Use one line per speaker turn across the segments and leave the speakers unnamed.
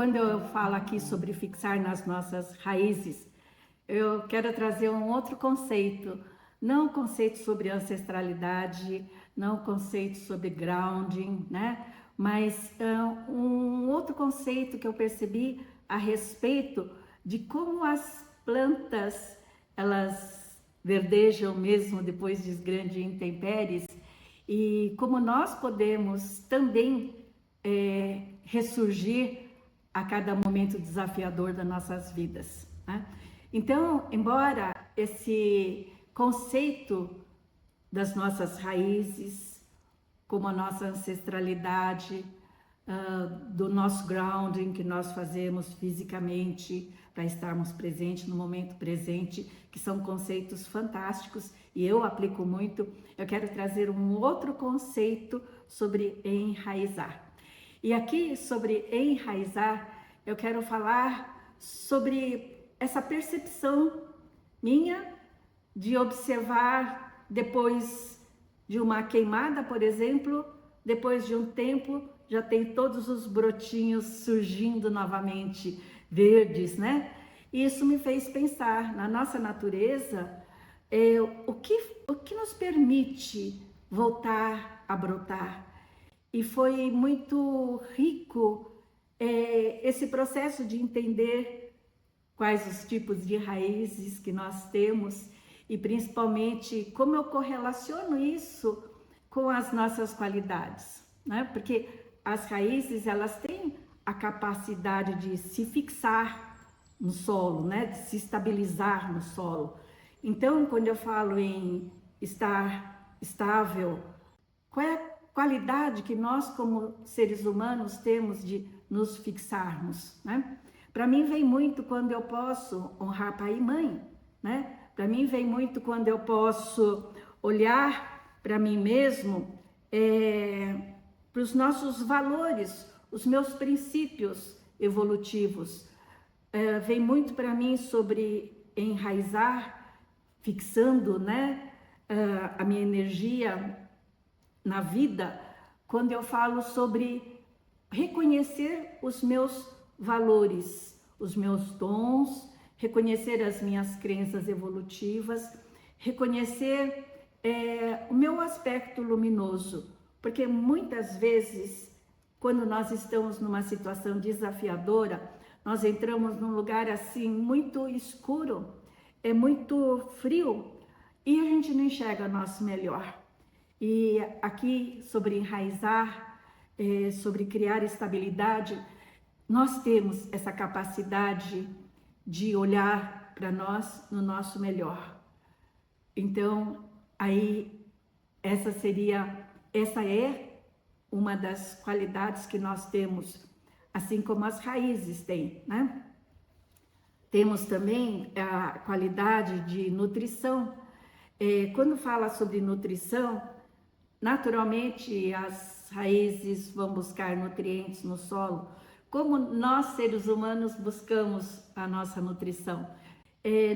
quando eu falo aqui sobre fixar nas nossas raízes, eu quero trazer um outro conceito, não o conceito sobre ancestralidade, não o conceito sobre grounding, né? Mas um outro conceito que eu percebi a respeito de como as plantas, elas verdejam mesmo depois de grandes intempéries, e como nós podemos também ressurgir a cada momento desafiador das nossas vidas, né? Então, embora esse conceito das nossas raízes, como a nossa ancestralidade, do nosso grounding que nós fazemos fisicamente para estarmos presentes no momento presente, que são conceitos fantásticos e eu aplico muito, eu quero trazer um outro conceito sobre enraizar. E aqui sobre enraizar, eu quero falar sobre essa percepção minha de observar depois de uma queimada, por exemplo, depois de um tempo, já tem todos os brotinhos surgindo novamente, verdes, né? E isso me fez pensar na nossa natureza, o que nos permite voltar a brotar. E foi muito rico esse processo de entender quais os tipos de raízes que nós temos e principalmente como eu correlaciono isso com as nossas qualidades, né? Porque as raízes, elas têm a capacidade de se fixar no solo, né? De se estabilizar no solo. Então, quando eu falo em estar estável, qual é a qualidade que nós como seres humanos temos de nos fixarmos, né? Para mim vem muito quando eu posso honrar pai e mãe, né? Para mim vem muito quando eu posso olhar para mim mesmo, para os nossos valores, os meus princípios evolutivos. Vem muito para mim sobre enraizar, fixando, né, a minha energia na vida, quando eu falo sobre reconhecer os meus valores, os meus dons, reconhecer as minhas crenças evolutivas, reconhecer o meu aspecto luminoso, porque muitas vezes, quando nós estamos numa situação desafiadora, nós entramos num lugar assim muito escuro, muito frio, e a gente não enxerga nosso melhor. E aqui sobre enraizar, sobre criar estabilidade, nós temos essa capacidade de olhar para nós no nosso melhor. Então, aí, essa é uma das qualidades que nós temos, assim como as raízes têm, né? Temos também a qualidade de nutrição. Quando fala sobre nutrição, naturalmente as raízes vão buscar nutrientes no solo, como nós seres humanos buscamos a nossa nutrição.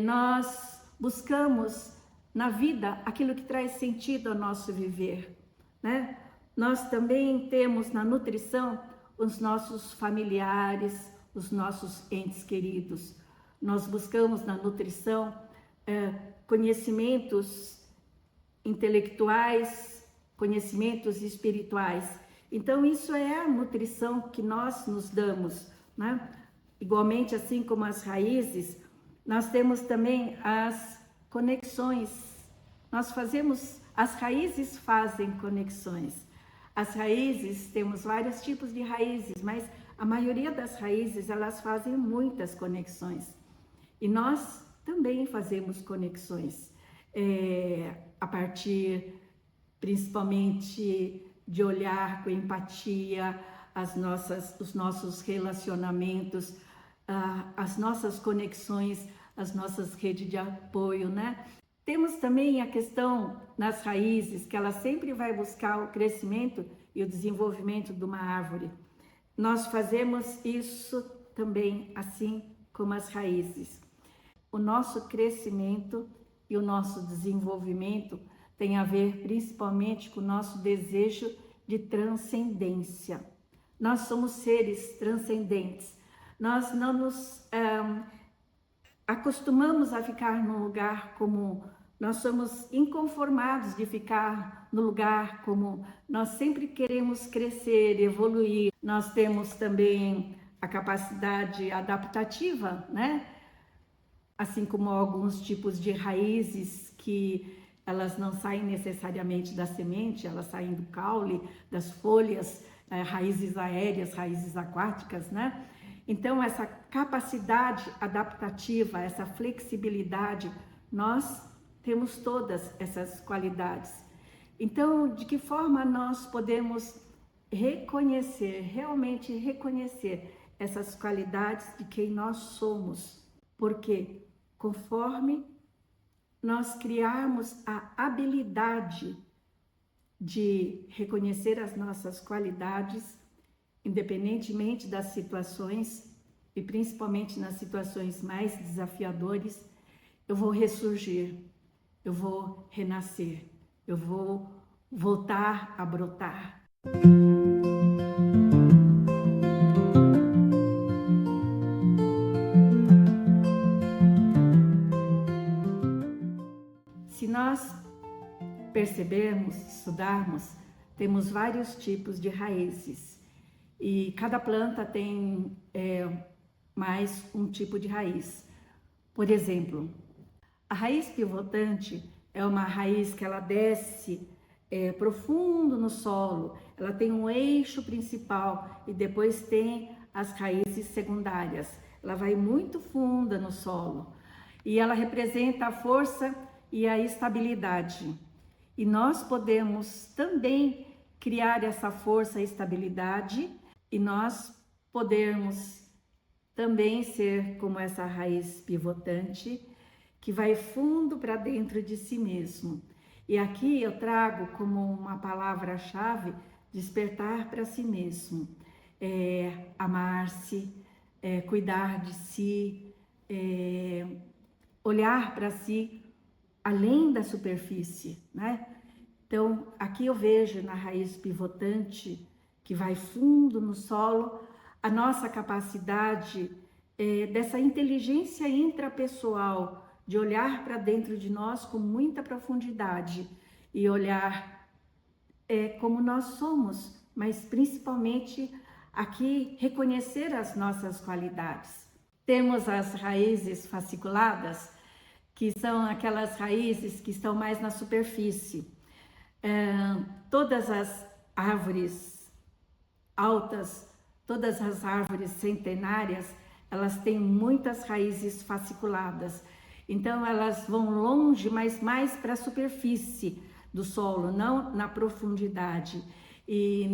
Nós buscamos na vida aquilo que traz sentido ao nosso viver, né? Nós também temos na nutrição os nossos familiares, os nossos entes queridos. Nós buscamos na nutrição conhecimentos intelectuais, conhecimentos espirituais. Então, isso é a nutrição que nós nos damos, né? Igualmente, assim como as raízes, nós temos também as conexões. As raízes fazem conexões. As raízes, temos vários tipos de raízes, mas a maioria das raízes, elas fazem muitas conexões. E nós também fazemos conexões, a partir, principalmente, de olhar com empatia os nossos relacionamentos, as nossas conexões, as nossas redes de apoio, né? Temos também a questão nas raízes, que ela sempre vai buscar o crescimento e o desenvolvimento de uma árvore. Nós fazemos isso também, assim como as raízes. O nosso crescimento e o nosso desenvolvimento tem a ver principalmente com o nosso desejo de transcendência. Nós somos seres transcendentes. Nós não nos acostumamos a ficar num lugar comum. Nós somos inconformados de ficar no lugar comum. Nós sempre queremos crescer, evoluir. Nós temos também a capacidade adaptativa, né? Assim como alguns tipos de raízes que elas não saem necessariamente da semente, elas saem do caule, das folhas, raízes aéreas, raízes aquáticas, né? Então, essa capacidade adaptativa, essa flexibilidade, nós temos todas essas qualidades. Então, de que forma nós podemos reconhecer, realmente reconhecer essas qualidades de quem nós somos? Porque conforme nós criarmos a habilidade de reconhecer as nossas qualidades, independentemente das situações, e principalmente nas situações mais desafiadoras, eu vou ressurgir, eu vou renascer, eu vou voltar a brotar. Se nós percebermos, estudarmos, temos vários tipos de raízes e cada planta tem mais um tipo de raiz. Por exemplo, a raiz pivotante é uma raiz que ela desce profundo no solo, ela tem um eixo principal e depois tem as raízes secundárias. Ela vai muito funda no solo e ela representa a força e a estabilidade. E nós podemos também criar essa força e estabilidade e nós podemos também ser como essa raiz pivotante que vai fundo para dentro de si mesmo. E aqui eu trago como uma palavra-chave despertar para si mesmo, amar-se, cuidar de si, olhar para si além da superfície, né? Então, aqui eu vejo na raiz pivotante, que vai fundo no solo, a nossa capacidade dessa inteligência intrapessoal, de olhar para dentro de nós com muita profundidade e olhar como nós somos, mas principalmente aqui reconhecer as nossas qualidades. Temos as raízes fasciculadas, que são aquelas raízes que estão mais na superfície. Todas as árvores altas, todas as árvores centenárias, elas têm muitas raízes fasciculadas. Então elas vão longe, mas mais para a superfície do solo, não na profundidade. E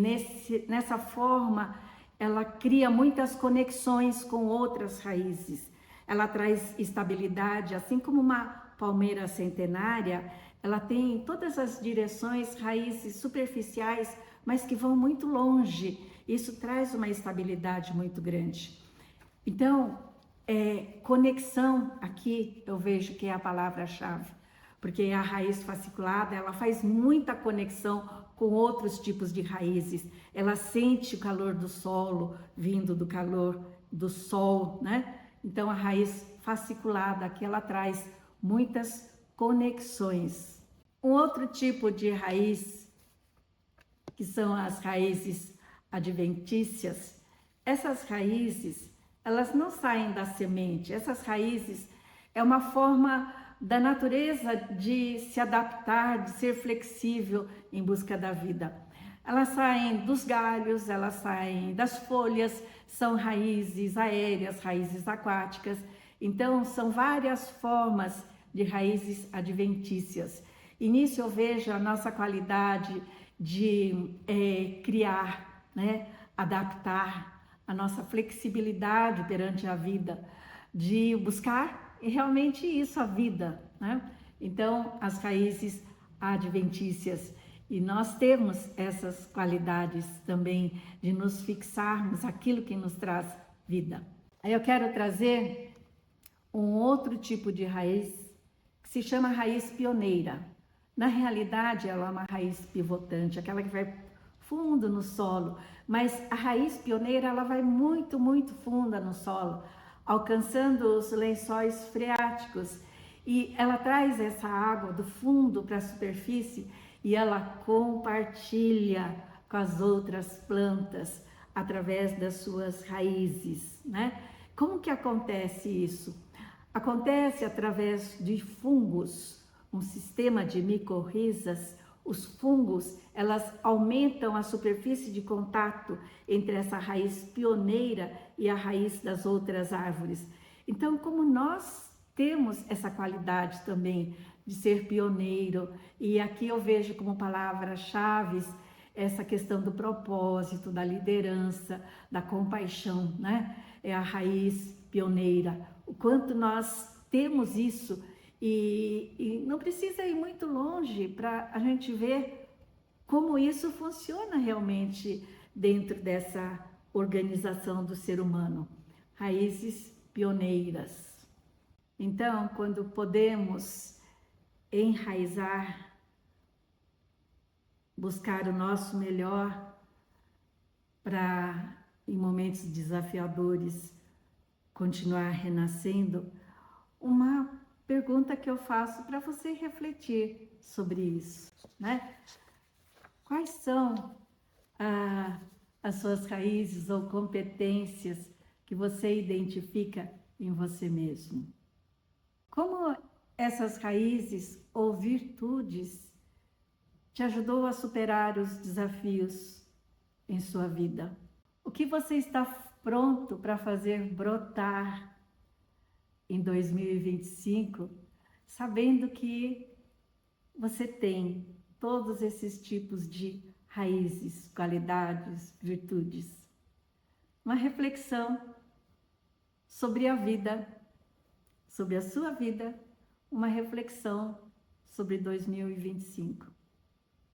nessa forma, ela cria muitas conexões com outras raízes. Ela traz estabilidade, assim como uma palmeira centenária, ela tem em todas as direções raízes superficiais, mas que vão muito longe. Isso traz uma estabilidade muito grande. Então, conexão aqui eu vejo que é a palavra-chave, porque a raiz fasciculada, ela faz muita conexão com outros tipos de raízes. Ela sente o calor do solo vindo do calor do sol, né? Então, a raiz fasciculada aqui, ela traz muitas conexões. Um outro tipo de raiz, que são as raízes adventícias, essas raízes, elas não saem da semente. Essas raízes é uma forma da natureza de se adaptar, de ser flexível em busca da vida. Elas saem dos galhos, elas saem das folhas, são raízes aéreas, raízes aquáticas. Então, são várias formas de raízes adventícias. E nisso eu vejo a nossa qualidade de criar, né? Adaptar, a nossa flexibilidade perante a vida, de buscar realmente isso, a vida, né? Então, as raízes adventícias. E nós temos essas qualidades também de nos fixarmos aquilo que nos traz vida. Aí eu quero trazer um outro tipo de raiz que se chama raiz pioneira. Na realidade, ela é uma raiz pivotante, aquela que vai fundo no solo, mas a raiz pioneira ela vai muito, muito funda no solo, alcançando os lençóis freáticos, e ela traz essa água do fundo para a superfície e ela compartilha com as outras plantas através das suas raízes, né? Como que acontece isso? Acontece através de fungos, um sistema de micorrizas. Os fungos, elas aumentam a superfície de contato entre essa raiz pioneira e a raiz das outras árvores. Então, como nós temos essa qualidade também de ser pioneiro, e aqui eu vejo como palavras-chave essa questão do propósito, da liderança, da compaixão, né? É a raiz pioneira. O quanto nós temos isso, e não precisa ir muito longe para a gente ver como isso funciona realmente dentro dessa organização do ser humano. Raízes pioneiras. Então, quando podemos enraizar, buscar o nosso melhor para, em momentos desafiadores, continuar renascendo, uma pergunta que eu faço para você refletir sobre isso, né? Quais são as suas raízes ou competências que você identifica em você mesmo? Como essas raízes ou virtudes te ajudou a superar os desafios em sua vida? O que você está pronto para fazer brotar em 2025, sabendo que você tem todos esses tipos de raízes, qualidades, virtudes? Uma reflexão sobre a vida, sobre a sua vida, uma reflexão sobre 2025.